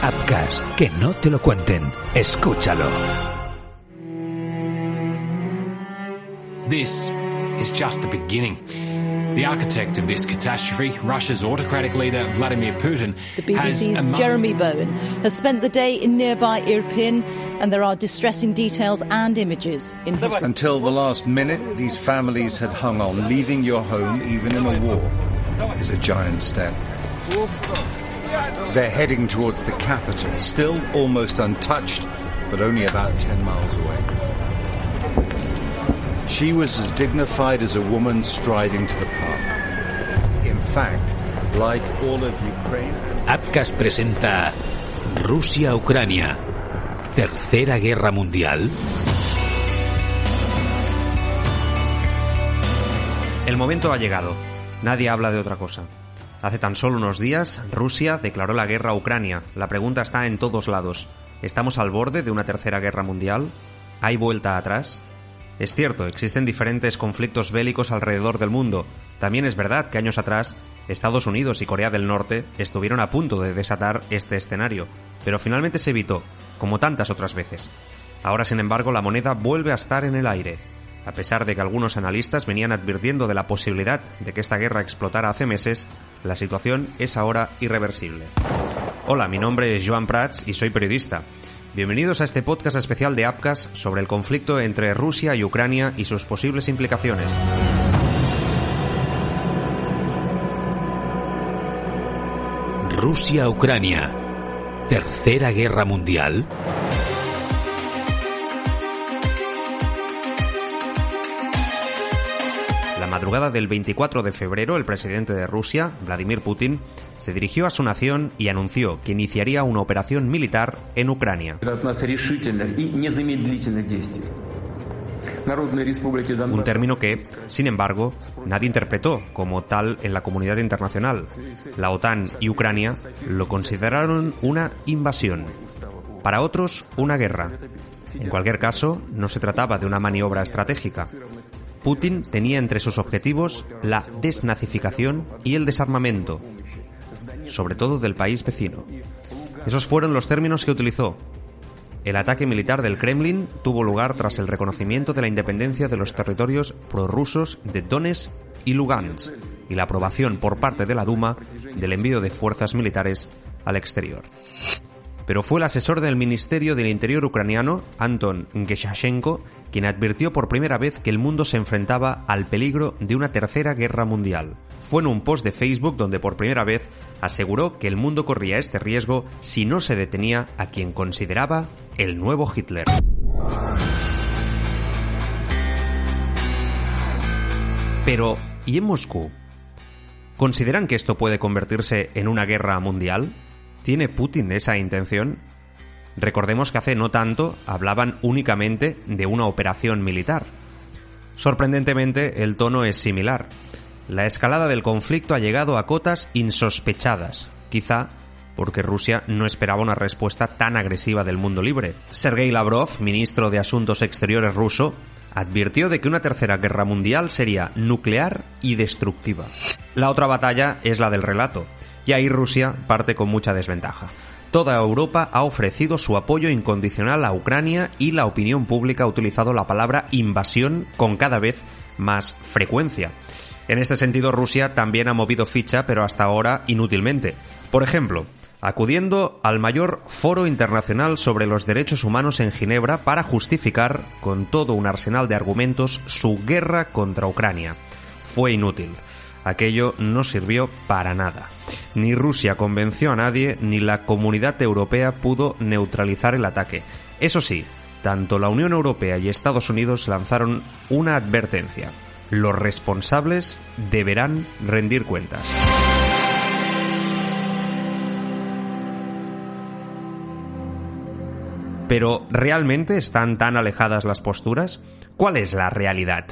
Upcast, que no te lo cuenten. Escúchalo. This is just the beginning. The architect of this catastrophe, Russia's autocratic leader Vladimir Putin, the BBC's Jeremy Bowen has spent the day in nearby Irpin, and there are distressing details and images in his... Until the last minute, these families had hung on. Leaving your home, even in a war, is a giant step. They're heading towards the capital, still almost untouched, but only about 10 miles away. She was as dignified as a woman striding to the park. In fact, like all of Ukraine... Upcast presenta Rusia-Ucrania. ¿Tercera Guerra Mundial? El momento ha llegado. Nadie habla de otra cosa. Hace tan solo unos días, Rusia declaró la guerra a Ucrania. La pregunta está en todos lados. ¿Estamos al borde de una tercera guerra mundial? ¿Hay vuelta atrás? Es cierto, existen diferentes conflictos bélicos alrededor del mundo. También es verdad que años atrás, Estados Unidos y Corea del Norte estuvieron a punto de desatar este escenario, pero finalmente se evitó, como tantas otras veces. Ahora, sin embargo, la moneda vuelve a estar en el aire. A pesar de que algunos analistas venían advirtiendo de la posibilidad de que esta guerra explotara hace meses, la situación es ahora irreversible. Hola, mi nombre es Joan Prats y soy periodista. Bienvenidos a este podcast especial de Upcast sobre el conflicto entre Rusia y Ucrania y sus posibles implicaciones. Rusia-Ucrania. ¿Tercera Guerra Mundial? La madrugada del 24 de febrero, el presidente de Rusia, Vladimir Putin, se dirigió a su nación y anunció que iniciaría una operación militar en Ucrania. Un término que, sin embargo, nadie interpretó como tal en la comunidad internacional. La OTAN y Ucrania lo consideraron una invasión. Para otros, una guerra. En cualquier caso, no se trataba de una maniobra estratégica. Putin tenía entre sus objetivos la desnazificación y el desarmamento, sobre todo del país vecino. Esos fueron los términos que utilizó. El ataque militar del Kremlin tuvo lugar tras el reconocimiento de la independencia de los territorios prorrusos de Donetsk y Lugansk y la aprobación por parte de la Duma del envío de fuerzas militares al exterior. Pero fue el asesor del Ministerio del Interior ucraniano, Anton Geshashenko, quien advirtió por primera vez que el mundo se enfrentaba al peligro de una tercera guerra mundial. Fue en un post de Facebook donde por primera vez aseguró que el mundo corría este riesgo si no se detenía a quien consideraba el nuevo Hitler. Pero, ¿y en Moscú? ¿Consideran que esto puede convertirse en una guerra mundial? ¿Tiene Putin esa intención? Recordemos que hace no tanto hablaban únicamente de una operación militar. Sorprendentemente, el tono es similar. La escalada del conflicto ha llegado a cotas insospechadas, quizá porque Rusia no esperaba una respuesta tan agresiva del mundo libre. Sergei Lavrov, ministro de Asuntos Exteriores ruso, advirtió de que una tercera guerra mundial sería nuclear y destructiva. La otra batalla es la del relato. Y ahí Rusia parte con mucha desventaja. Toda Europa ha ofrecido su apoyo incondicional a Ucrania y la opinión pública ha utilizado la palabra invasión con cada vez más frecuencia. En este sentido, Rusia también ha movido ficha, pero hasta ahora inútilmente. Por ejemplo, acudiendo al mayor foro internacional sobre los derechos humanos en Ginebra para justificar, con todo un arsenal de argumentos, su guerra contra Ucrania. Fue inútil. Aquello no sirvió para nada. Ni Rusia convenció a nadie, ni la comunidad europea pudo neutralizar el ataque. Eso sí, tanto la Unión Europea y Estados Unidos lanzaron una advertencia. Los responsables deberán rendir cuentas. Pero, ¿realmente están tan alejadas las posturas? ¿Cuál es la realidad?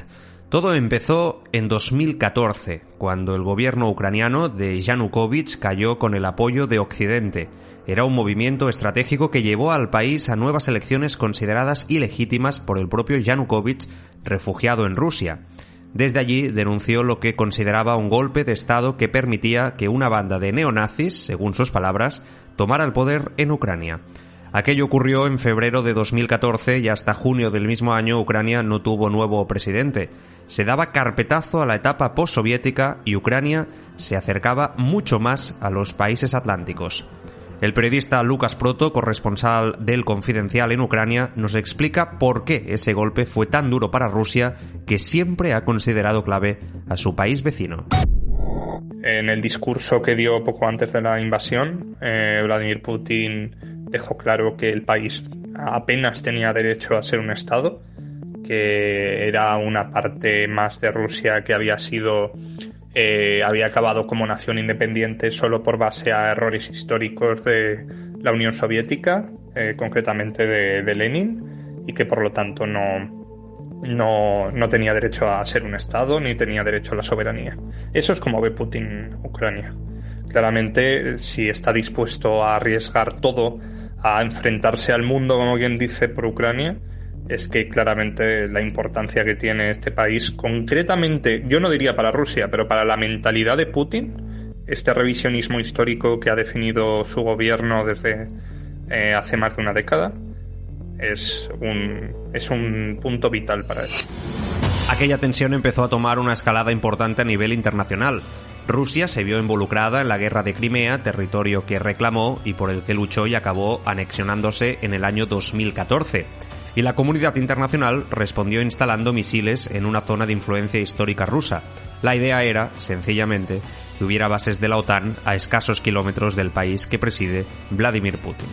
Todo empezó en 2014, cuando el gobierno ucraniano de Yanukovych cayó con el apoyo de Occidente. Era un movimiento estratégico que llevó al país a nuevas elecciones consideradas ilegítimas por el propio Yanukovych, refugiado en Rusia. Desde allí denunció lo que consideraba un golpe de Estado que permitía que una banda de neonazis, según sus palabras, tomara el poder en Ucrania. Aquello ocurrió en febrero de 2014 y hasta junio del mismo año Ucrania no tuvo nuevo presidente. Se daba carpetazo a la etapa postsoviética y Ucrania se acercaba mucho más a los países atlánticos. El periodista Lucas Proto, corresponsal del Confidencial en Ucrania, nos explica por qué ese golpe fue tan duro para Rusia, que siempre ha considerado clave a su país vecino. En el discurso que dio poco antes de la invasión, Vladimir Putin dejó claro que el país apenas tenía derecho a ser un Estado, que era una parte más de Rusia que había acabado como nación independiente solo por base a errores históricos de la Unión Soviética, concretamente de Lenin, y que por lo tanto no tenía derecho a ser un Estado ni tenía derecho a la soberanía. Eso es como ve Putin Ucrania. Claramente, si está dispuesto a arriesgar todo, a enfrentarse al mundo, como quien dice, por Ucrania, es que claramente la importancia que tiene este país, concretamente, yo no diría para Rusia, pero para la mentalidad de Putin, este revisionismo histórico que ha definido su gobierno desde hace más de una década, es un punto vital para él. Aquella tensión empezó a tomar una escalada importante a nivel internacional. Rusia se vio involucrada en la guerra de Crimea, territorio que reclamó y por el que luchó y acabó anexionándose en el año 2014. Y la comunidad internacional respondió instalando misiles en una zona de influencia histórica rusa. La idea era, sencillamente, que hubiera bases de la OTAN a escasos kilómetros del país que preside Vladimir Putin.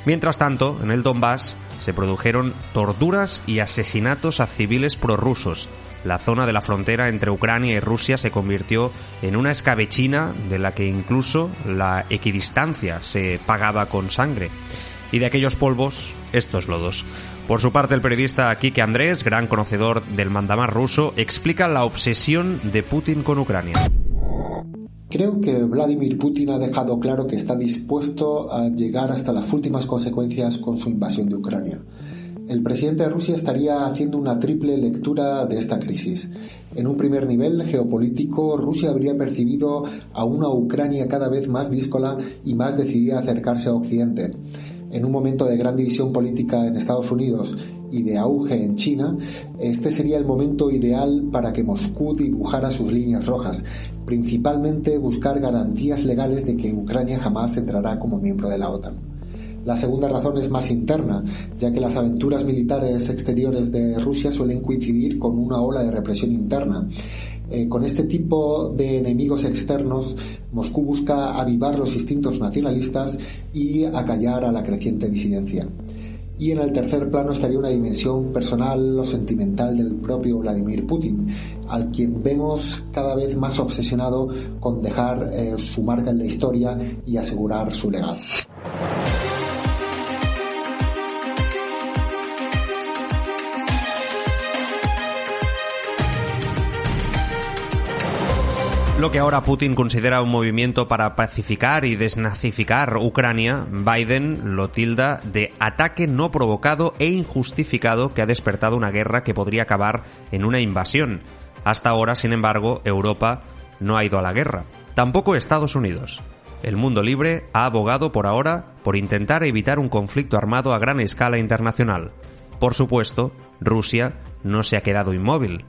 Mientras tanto, en el Donbass se produjeron torturas y asesinatos a civiles prorrusos. La zona de la frontera entre Ucrania y Rusia se convirtió en una escabechina de la que incluso la equidistancia se pagaba con sangre. Y de aquellos polvos, estos lodos. Por su parte, el periodista Quique Andrés, gran conocedor del mandamás ruso, explica la obsesión de Putin con Ucrania. Creo que Vladimir Putin ha dejado claro que está dispuesto a llegar hasta las últimas consecuencias con su invasión de Ucrania. El presidente de Rusia estaría haciendo una triple lectura de esta crisis. En un primer nivel geopolítico, Rusia habría percibido a una Ucrania cada vez más díscola y más decidida a acercarse a Occidente. En un momento de gran división política en Estados Unidos y de auge en China, este sería el momento ideal para que Moscú dibujara sus líneas rojas, principalmente buscar garantías legales de que Ucrania jamás entrará como miembro de la OTAN. La segunda razón es más interna, ya que las aventuras militares exteriores de Rusia suelen coincidir con una ola de represión interna. Con este tipo de enemigos externos, Moscú busca avivar los instintos nacionalistas y acallar a la creciente disidencia. Y en el tercer plano estaría una dimensión personal o sentimental del propio Vladimir Putin, al quien vemos cada vez más obsesionado con dejar su marca en la historia y asegurar su legado. Lo que ahora Putin considera un movimiento para pacificar y desnazificar Ucrania, Biden lo tilda de ataque no provocado e injustificado que ha despertado una guerra que podría acabar en una invasión. Hasta ahora, sin embargo, Europa no ha ido a la guerra. Tampoco Estados Unidos. El mundo libre ha abogado por ahora por intentar evitar un conflicto armado a gran escala internacional. Por supuesto, Rusia no se ha quedado inmóvil.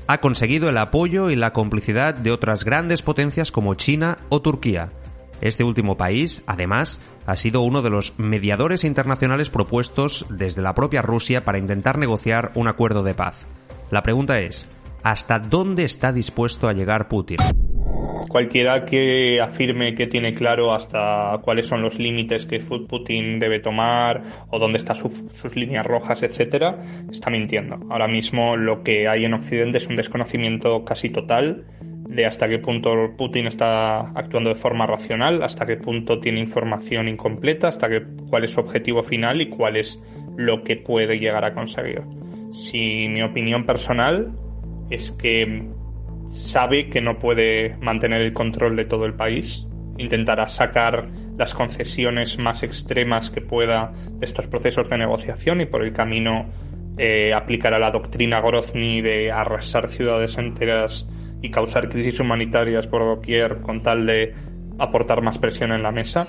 Ha conseguido el apoyo y la complicidad de otras grandes potencias como China o Turquía. Este último país, además, ha sido uno de los mediadores internacionales propuestos desde la propia Rusia para intentar negociar un acuerdo de paz. La pregunta es, ¿hasta dónde está dispuesto a llegar Putin? Cualquiera que afirme que tiene claro hasta cuáles son los límites que Putin debe tomar o dónde están sus líneas rojas, etcétera, está mintiendo. Ahora mismo lo que hay en Occidente es un desconocimiento casi total de hasta qué punto Putin está actuando de forma racional, hasta qué punto tiene información incompleta, cuál es su objetivo final y cuál es lo que puede llegar a conseguir. Si mi opinión personal es que sabe que no puede mantener el control de todo el país, intentará sacar las concesiones más extremas que pueda de estos procesos de negociación y por el camino aplicará la doctrina Grozny de arrasar ciudades enteras y causar crisis humanitarias por doquier con tal de aportar más presión en la mesa.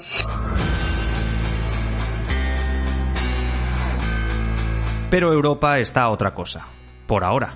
Pero Europa está a otra cosa, por ahora.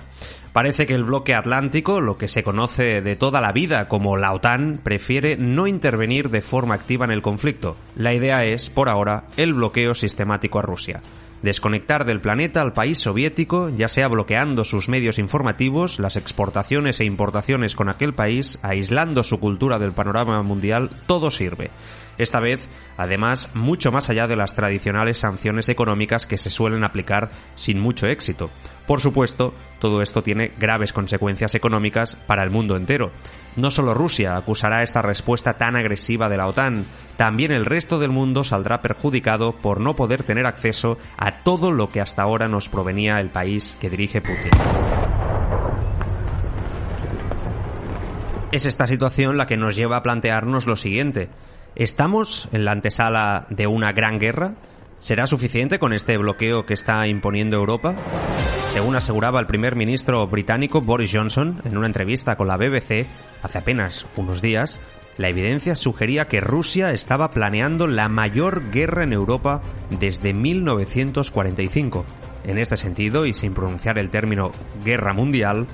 Parece que el bloque atlántico, lo que se conoce de toda la vida como la OTAN, prefiere no intervenir de forma activa en el conflicto. La idea es, por ahora, el bloqueo sistemático a Rusia. Desconectar del planeta al país soviético, ya sea bloqueando sus medios informativos, las exportaciones e importaciones con aquel país, aislando su cultura del panorama mundial, todo sirve. Esta vez, además, mucho más allá de las tradicionales sanciones económicas que se suelen aplicar sin mucho éxito. Por supuesto, todo esto tiene graves consecuencias económicas para el mundo entero. No solo Rusia acusará esta respuesta tan agresiva de la OTAN, también el resto del mundo saldrá perjudicado por no poder tener acceso a todo lo que hasta ahora nos provenía el país que dirige Putin. Es esta situación la que nos lleva a plantearnos lo siguiente. ¿Estamos en la antesala de una gran guerra? ¿Será suficiente con este bloqueo que está imponiendo Europa? Según aseguraba el primer ministro británico Boris Johnson en una entrevista con la BBC hace apenas unos días, la evidencia sugería que Rusia estaba planeando la mayor guerra en Europa desde 1945. En este sentido, y sin pronunciar el término guerra mundial,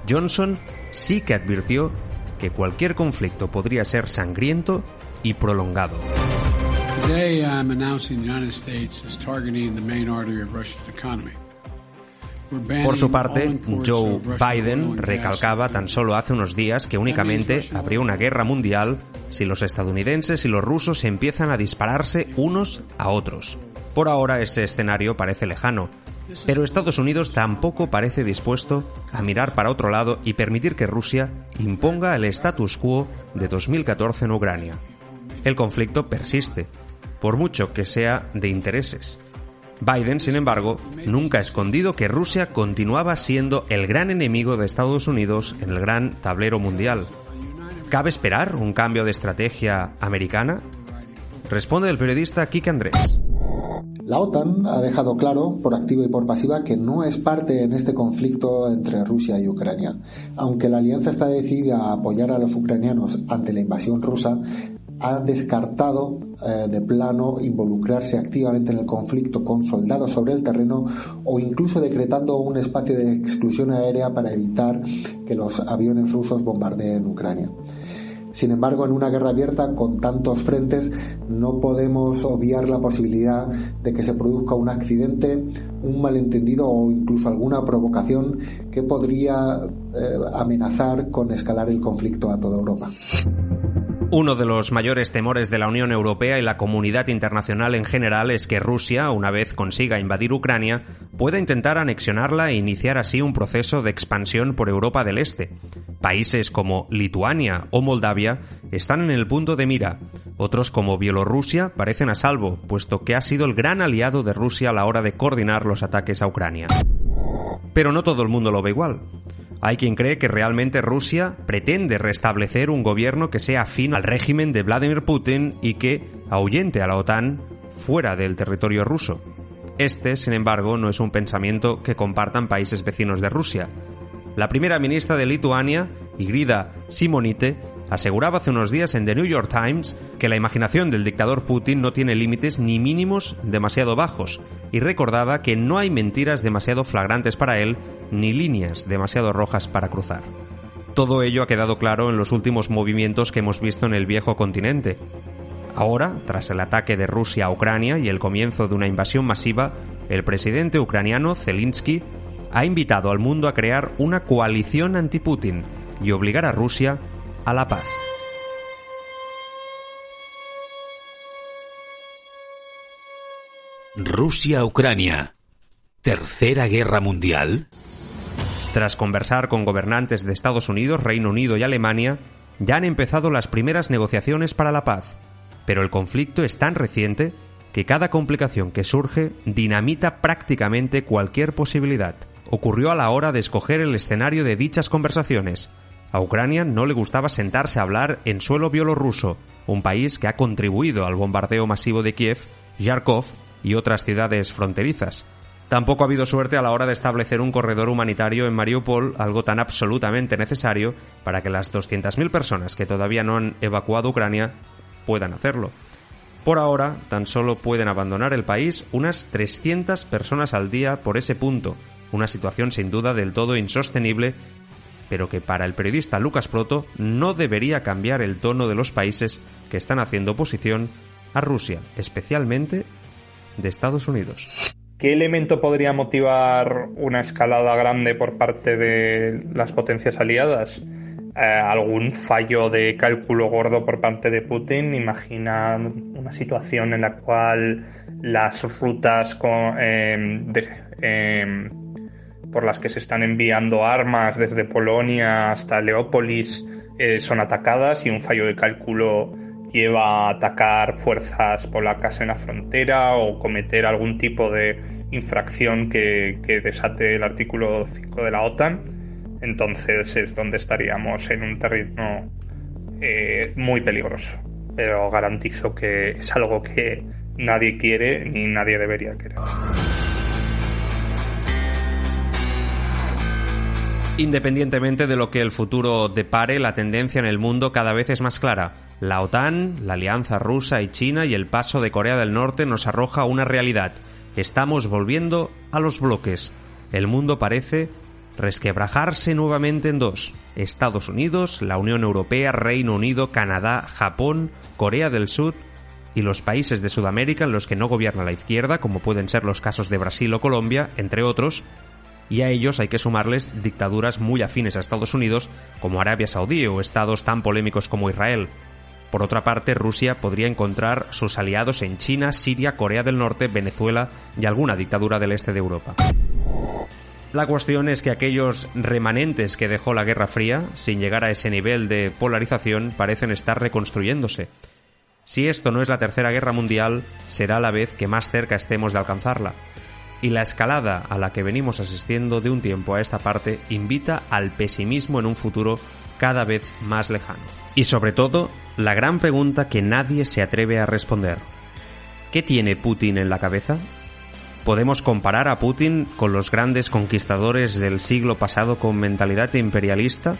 Johnson sí que advirtió que cualquier conflicto podría ser sangriento y prolongado. Today I'm announcing the United States is targeting the main artery of Russia's economy. Por su parte, Joe Biden recalcaba tan solo hace unos días que únicamente habría una guerra mundial si los estadounidenses y los rusos empiezan a dispararse unos a otros. Por ahora ese escenario parece lejano, pero Estados Unidos tampoco parece dispuesto a mirar para otro lado y permitir que Rusia imponga el status quo de 2014 en Ucrania. El conflicto persiste, por mucho que sea de intereses. Biden, sin embargo, nunca ha escondido que Rusia continuaba siendo el gran enemigo de Estados Unidos en el gran tablero mundial. ¿Cabe esperar un cambio de estrategia americana? Responde el periodista Quique Andrés. La OTAN ha dejado claro, por activa y por pasiva, que no es parte en este conflicto entre Rusia y Ucrania. Aunque la alianza está decidida a apoyar a los ucranianos ante la invasión rusa, ha descartado de plano involucrarse activamente en el conflicto con soldados sobre el terreno o incluso decretando un espacio de exclusión aérea para evitar que los aviones rusos bombardeen Ucrania. Sin embargo, en una guerra abierta con tantos frentes no podemos obviar la posibilidad de que se produzca un accidente, un malentendido o incluso alguna provocación que podría amenazar con escalar el conflicto a toda Europa. Uno de los mayores temores de la Unión Europea y la comunidad internacional en general es que Rusia, una vez consiga invadir Ucrania, pueda intentar anexionarla e iniciar así un proceso de expansión por Europa del Este. Países como Lituania o Moldavia están en el punto de mira. Otros, como Bielorrusia, parecen a salvo, puesto que ha sido el gran aliado de Rusia a la hora de coordinar los ataques a Ucrania. Pero no todo el mundo lo ve igual. Hay quien cree que realmente Rusia pretende restablecer un gobierno que sea afín al régimen de Vladimir Putin y que ahuyente a la OTAN fuera del territorio ruso. Este, sin embargo, no es un pensamiento que compartan países vecinos de Rusia. La primera ministra de Lituania, Ingrida Šimonytė, aseguraba hace unos días en The New York Times que la imaginación del dictador Putin no tiene límites ni mínimos demasiado bajos y recordaba que no hay mentiras demasiado flagrantes para él ni líneas demasiado rojas para cruzar. Todo ello ha quedado claro en los últimos movimientos que hemos visto en el viejo continente. Ahora, tras el ataque de Rusia a Ucrania y el comienzo de una invasión masiva, el presidente ucraniano Zelensky ha invitado al mundo a crear una coalición anti-Putin y obligar a Rusia a la paz. Rusia-Ucrania. ¿Tercera guerra mundial? Tras conversar con gobernantes de Estados Unidos, Reino Unido y Alemania, ya han empezado las primeras negociaciones para la paz. Pero el conflicto es tan reciente que cada complicación que surge dinamita prácticamente cualquier posibilidad. Ocurrió a la hora de escoger el escenario de dichas conversaciones. A Ucrania no le gustaba sentarse a hablar en suelo bielorruso, un país que ha contribuido al bombardeo masivo de Kiev, Kharkov y otras ciudades fronterizas. Tampoco ha habido suerte a la hora de establecer un corredor humanitario en Mariupol, algo tan absolutamente necesario para que las 200.000 personas que todavía no han evacuado Ucrania puedan hacerlo. Por ahora, tan solo pueden abandonar el país unas 300 personas al día por ese punto, una situación sin duda del todo insostenible, pero que para el periodista Lucas Proto no debería cambiar el tono de los países que están haciendo oposición a Rusia, especialmente de Estados Unidos. ¿Qué elemento podría motivar una escalada grande por parte de las potencias aliadas? ¿Algún fallo de cálculo gordo por parte de Putin? Imagina una situación en la cual las rutas por las que se están enviando armas desde Polonia hasta Leópolis son atacadas y un fallo de cálculo lleva a atacar fuerzas polacas en la frontera o cometer algún tipo de infracción que desate el artículo 5 de la OTAN. Entonces es donde estaríamos en un terreno muy peligroso, pero garantizo que es algo que nadie quiere ni nadie debería querer. Independientemente de lo que el futuro depare, la tendencia en el mundo cada vez es más clara. La OTAN, la alianza rusa y China y el paso de Corea del Norte nos arroja una realidad. Estamos volviendo a los bloques. El mundo parece resquebrajarse nuevamente en dos: Estados Unidos, la Unión Europea, Reino Unido, Canadá, Japón, Corea del Sur y los países de Sudamérica en los que no gobierna la izquierda, como pueden ser los casos de Brasil o Colombia, entre otros. Y a ellos hay que sumarles dictaduras muy afines a Estados Unidos, como Arabia Saudí o estados tan polémicos como Israel. Por otra parte, Rusia podría encontrar sus aliados en China, Siria, Corea del Norte, Venezuela y alguna dictadura del este de Europa. La cuestión es que aquellos remanentes que dejó la Guerra Fría, sin llegar a ese nivel de polarización, parecen estar reconstruyéndose. Si esto no es la Tercera Guerra Mundial, será la vez que más cerca estemos de alcanzarla. Y la escalada a la que venimos asistiendo de un tiempo a esta parte invita al pesimismo en un futuro cada vez más lejano. Y sobre todo, la gran pregunta que nadie se atreve a responder: ¿qué tiene Putin en la cabeza? ¿Podemos comparar a Putin con los grandes conquistadores del siglo pasado con mentalidad imperialista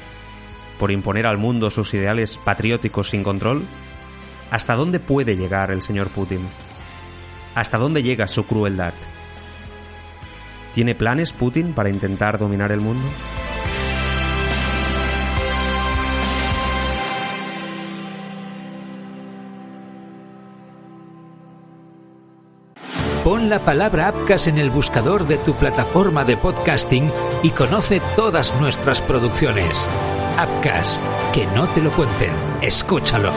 por imponer al mundo sus ideales patrióticos sin control? ¿Hasta dónde puede llegar el señor Putin? ¿Hasta dónde llega su crueldad? ¿Tiene planes Putin para intentar dominar el mundo? Pon la palabra Appcast en el buscador de tu plataforma de podcasting y conoce todas nuestras producciones. Appcast, que no te lo cuenten, escúchalo.